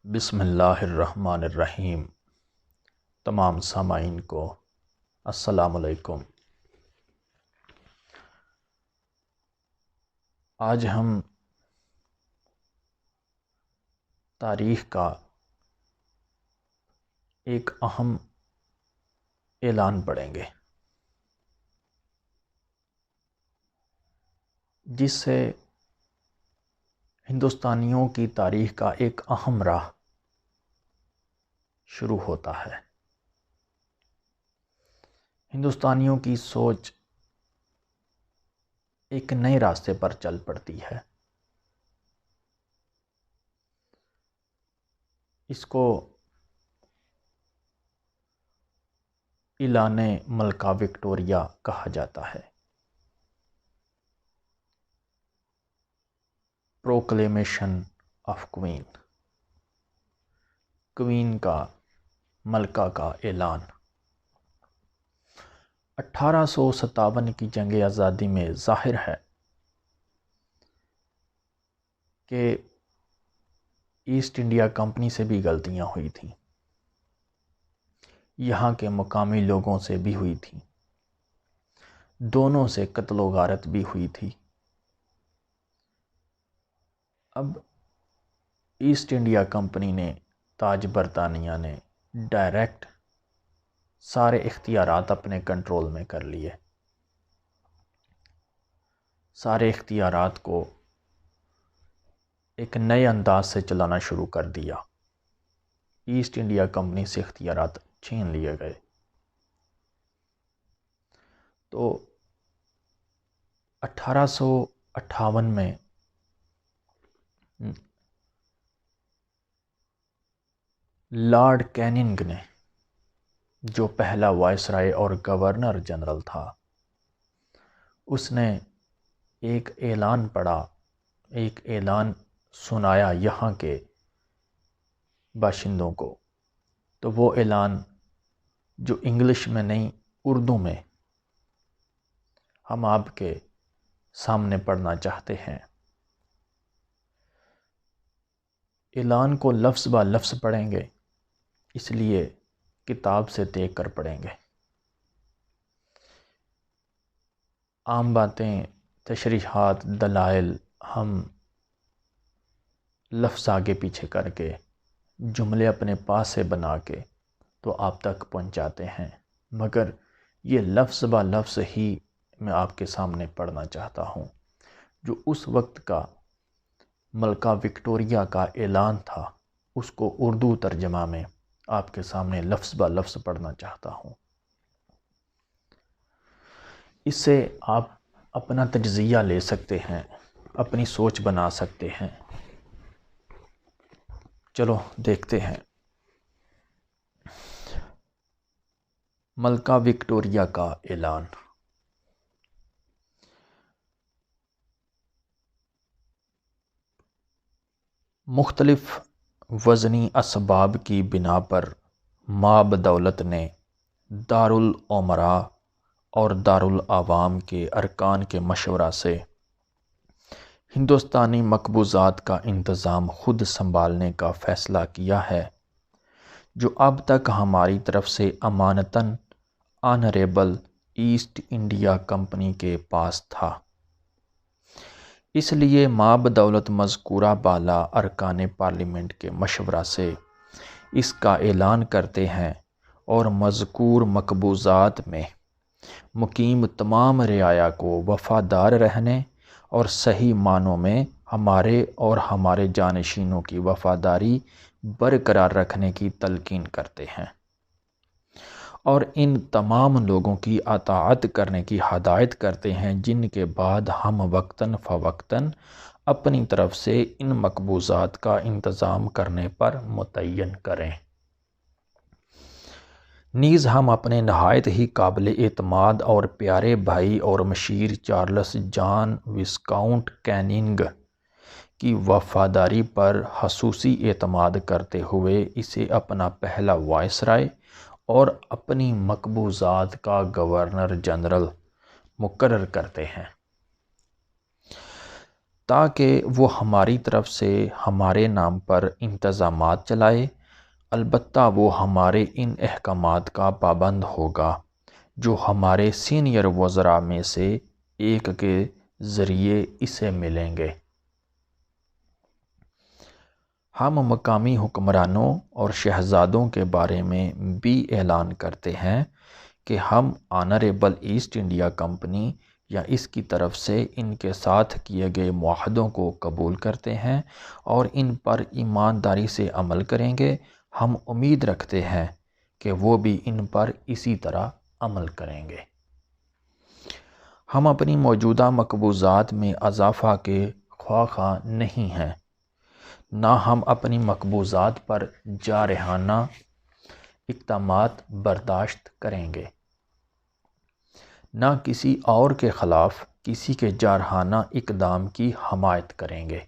بسم اللہ الرحمن الرحیم۔ تمام سامعین کو السلام علیکم۔ آج ہم تاریخ کا ایک اہم اعلان پڑھیں گے، جس سے ہندوستانیوں کی تاریخ کا ایک اہم راہ شروع ہوتا ہے۔ ہندوستانیوں کی سوچ ایک نئے راستے پر چل پڑتی ہے۔ اس کو اعلان ملکہ وکٹوریہ کہا جاتا ہے، پروکلیمیشن آف کوئین، کوئین کا، ملکہ کا اعلان۔ 1857 کی جنگ آزادی میں ظاہر ہے کہ ایسٹ انڈیا کمپنی سے بھی غلطیاں ہوئی تھیں، یہاں کے مقامی لوگوں سے بھی ہوئی تھیں، دونوں سے قتل و غارت بھی ہوئی تھی۔ اب ایسٹ انڈیا کمپنی نے، تاج برطانیہ نے ڈائریکٹ سارے اختیارات اپنے کنٹرول میں کر لیے، سارے اختیارات کو ایک نئے انداز سے چلانا شروع کر دیا۔ ایسٹ انڈیا کمپنی سے اختیارات چھین لیے گئے۔ تو 1858 میں لارڈ کیننگ نے، جو پہلا وائسرائے اور گورنر جنرل تھا، اس نے ایک اعلان پڑھا، ایک اعلان سنایا یہاں کے باشندوں کو۔ تو وہ اعلان، جو انگلش میں نہیں اردو میں ہم آپ کے سامنے پڑھنا چاہتے ہیں۔ اعلان کو لفظ با لفظ پڑھیں گے، اس لیے کتاب سے دیکھ کر پڑھیں گے۔ عام باتیں، تشریحات، دلائل ہم لفظ آگے پیچھے کر کے، جملے اپنے پاس سے بنا کے تو آپ تک پہنچاتے ہیں، مگر یہ لفظ با لفظ ہی میں آپ کے سامنے پڑھنا چاہتا ہوں، جو اس وقت کا ملکہ وکٹوریہ کا اعلان تھا، اس کو اردو ترجمہ میں آپ کے سامنے لفظ با لفظ پڑھنا چاہتا ہوں۔ اس سے آپ اپنا تجزیہ لے سکتے ہیں، اپنی سوچ بنا سکتے ہیں۔ چلو دیکھتے ہیں۔ ملکہ وکٹوریہ کا اعلان۔ مختلف وزنی اسباب کی بنا پر ماں بدولت نے دارالامراء اور دارالعوام کے ارکان کے مشورہ سے ہندوستانی مقبوضات کا انتظام خود سنبھالنے کا فیصلہ کیا ہے، جو اب تک ہماری طرف سے امانتاً آنریبل ایسٹ انڈیا کمپنی کے پاس تھا۔ اس لیے ماں بدولت مذکورہ بالا ارکان پارلیمنٹ کے مشورہ سے اس کا اعلان کرتے ہیں اور مذکور مقبوضات میں مقیم تمام رعایا کو وفادار رہنے اور صحیح معنوں میں ہمارے اور ہمارے جانشینوں کی وفاداری برقرار رکھنے کی تلقین کرتے ہیں، اور ان تمام لوگوں کی اطاعت کرنے کی ہدایت کرتے ہیں جن کے بعد ہم وقتاً فوقتاً اپنی طرف سے ان مقبوضات کا انتظام کرنے پر متعین کریں۔ نیز ہم اپنے نہایت ہی قابل اعتماد اور پیارے بھائی اور مشیر چارلس جان وسکاؤنٹ کیننگ کی وفاداری پر خصوصی اعتماد کرتے ہوئے اسے اپنا پہلا وائسرائے اور اپنی مقبوضات کا گورنر جنرل مقرر کرتے ہیں۔ تاکہ وہ ہماری طرف سے ہمارے نام پر انتظامات چلائے، البتہ وہ ہمارے ان احکامات کا پابند ہوگا جو ہمارے سینئر وزراء میں سے ایک کے ذریعے اسے ملیں گے۔ ہم مقامی حکمرانوں اور شہزادوں کے بارے میں بھی اعلان کرتے ہیں کہ ہم آنریبل ایسٹ انڈیا کمپنی یا اس کی طرف سے ان کے ساتھ کیے گئے معاہدوں کو قبول کرتے ہیں اور ان پر ایمانداری سے عمل کریں گے۔ ہم امید رکھتے ہیں کہ وہ بھی ان پر اسی طرح عمل کریں گے۔ ہم اپنی موجودہ مقبوضات میں اضافہ کے خواہاں نہیں ہیں، نہ ہم اپنی مقبوضات پر جارحانہ اقدامات برداشت کریں گے، نہ کسی اور کے خلاف کسی کے جارحانہ اقدام کی حمایت کریں گے۔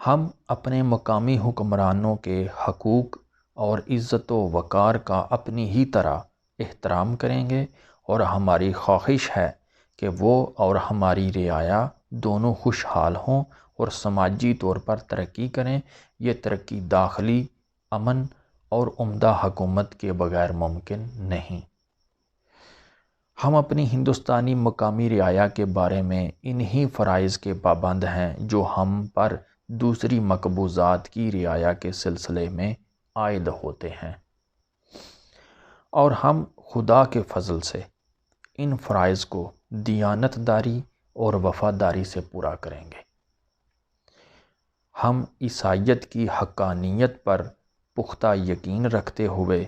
ہم اپنے مقامی حکمرانوں کے حقوق اور عزت و وقار کا اپنی ہی طرح احترام کریں گے، اور ہماری خواہش ہے کہ وہ اور ہماری رعایا دونوں خوشحال ہوں اور سماجی طور پر ترقی کریں۔ یہ ترقی داخلی امن اور عمدہ حکومت کے بغیر ممکن نہیں۔ ہم اپنی ہندوستانی مقامی رعایا کے بارے میں انہی فرائض کے پابند ہیں جو ہم پر دوسری مقبوضات کی رعایا کے سلسلے میں عائد ہوتے ہیں، اور ہم خدا کے فضل سے ان فرائض کو دیانت داری اور وفاداری سے پورا کریں گے۔ ہم عیسائیت کی حقانیت پر پختہ یقین رکھتے ہوئے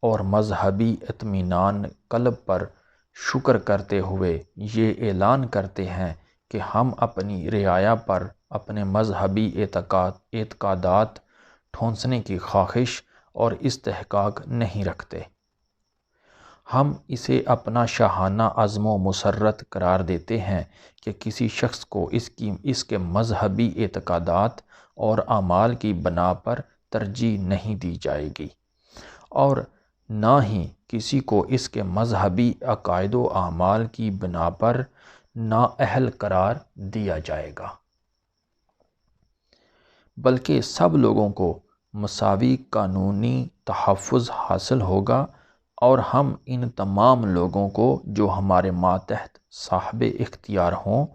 اور مذہبی اطمینان قلب پر شکر کرتے ہوئے یہ اعلان کرتے ہیں کہ ہم اپنی رعایا پر اپنے مذہبی اعتقادات ٹھونسنے کی خواہش اور استحقاق نہیں رکھتے۔ ہم اسے اپنا شاہانہ عزم و مسرت قرار دیتے ہیں کہ کسی شخص کو اس کے مذہبی اعتقادات اور اعمال کی بنا پر ترجیح نہیں دی جائے گی، اور نہ ہی کسی کو اس کے مذہبی عقائد و اعمال کی بنا پر نااہل قرار دیا جائے گا، بلکہ سب لوگوں کو مساوی قانونی تحفظ حاصل ہوگا، اور ہم ان تمام لوگوں کو جو ہمارے ماتحت صاحب اختیار ہوں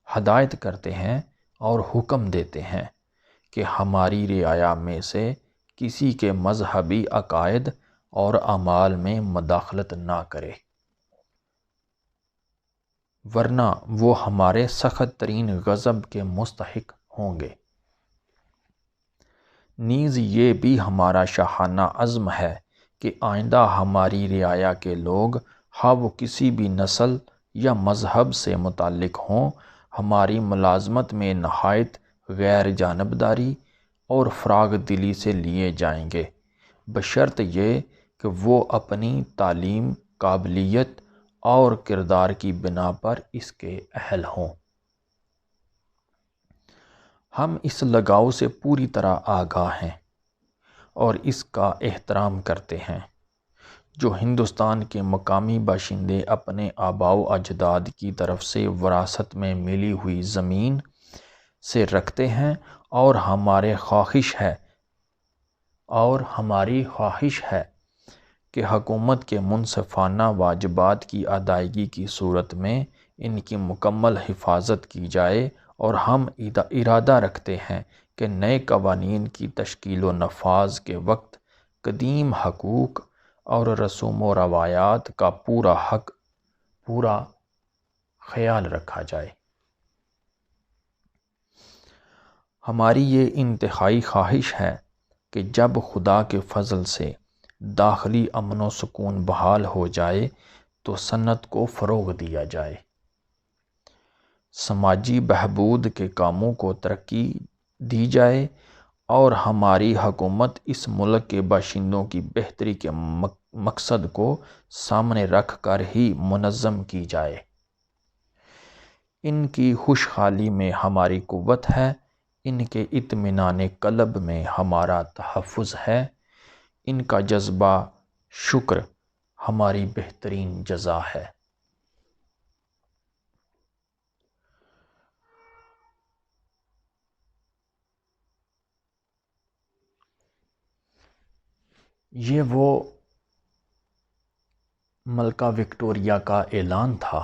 ہدایت کرتے ہیں اور حکم دیتے ہیں کہ ہماری رعایا میں سے کسی کے مذہبی عقائد اور اعمال میں مداخلت نہ کرے، ورنہ وہ ہمارے سخت ترین غضب کے مستحق ہوں گے۔ نیز یہ بھی ہمارا شاہانہ عزم ہے کہ آئندہ ہماری رعایا کے لوگ، خواہ وہ کسی بھی نسل یا مذہب سے متعلق ہوں، ہماری ملازمت میں نہایت غیر جانبداری اور فراغ دلی سے لیے جائیں گے، بشرط یہ کہ وہ اپنی تعلیم، قابلیت اور کردار کی بنا پر اس کے اہل ہوں۔ ہم اس لگاؤ سے پوری طرح آگاہ ہیں اور اس کا احترام کرتے ہیں جو ہندوستان کے مقامی باشندے اپنے آباء و اجداد کی طرف سے وراثت میں ملی ہوئی زمین سے رکھتے ہیں، اور ہماری خواہش ہے کہ حکومت کے منصفانہ واجبات کی ادائیگی کی صورت میں ان کی مکمل حفاظت کی جائے، اور ہم ارادہ رکھتے ہیں کہ نئے قوانین کی تشکیل و نفاذ کے وقت قدیم حقوق اور رسوم و روایات کا پورا خیال رکھا جائے۔ ہماری یہ انتہائی خواہش ہے کہ جب خدا کے فضل سے داخلی امن و سکون بحال ہو جائے تو صنعت کو فروغ دیا جائے، سماجی بہبود کے کاموں کو ترقی دی جائے، اور ہماری حکومت اس ملک کے باشندوں کی بہتری کے مقصد کو سامنے رکھ کر ہی منظم کی جائے۔ ان کی خوشحالی میں ہماری قوت ہے، ان کے اطمینان قلب میں ہمارا تحفظ ہے، ان کا جذبہ شکر ہماری بہترین جزا ہے۔ یہ وہ ملکہ وکٹوریہ کا اعلان تھا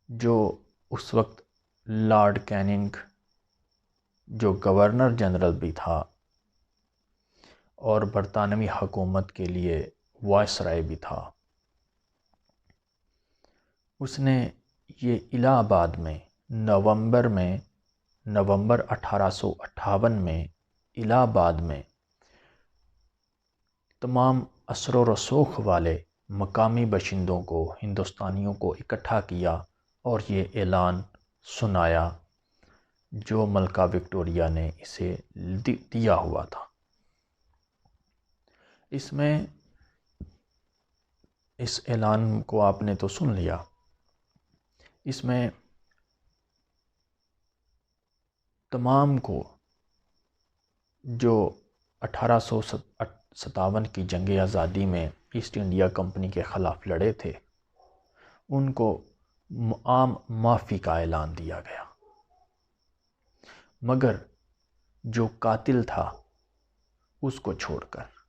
جو اس وقت لارڈ کیننگ جو گورنر جنرل بھی تھا اور برطانوی حکومت کے لیے وائسرائے بھی تھا، اس نے یہ الہ آباد میں نومبر 1858 میں الہ آباد میں تمام اثر و رسوخ والے مقامی باشندوں کو، ہندوستانیوں کو اکٹھا کیا اور یہ اعلان سنایا جو ملکہ وکٹوریہ نے اسے دیا ہوا تھا۔ اس اعلان کو آپ نے تو سن لیا، اس میں تمام کو جو 1857 کی جنگ آزادی میں ایسٹ انڈیا کمپنی کے خلاف لڑے تھے ان کو عام معافی کا اعلان دیا گیا، مگر جو قاتل تھا اس کو چھوڑ کر۔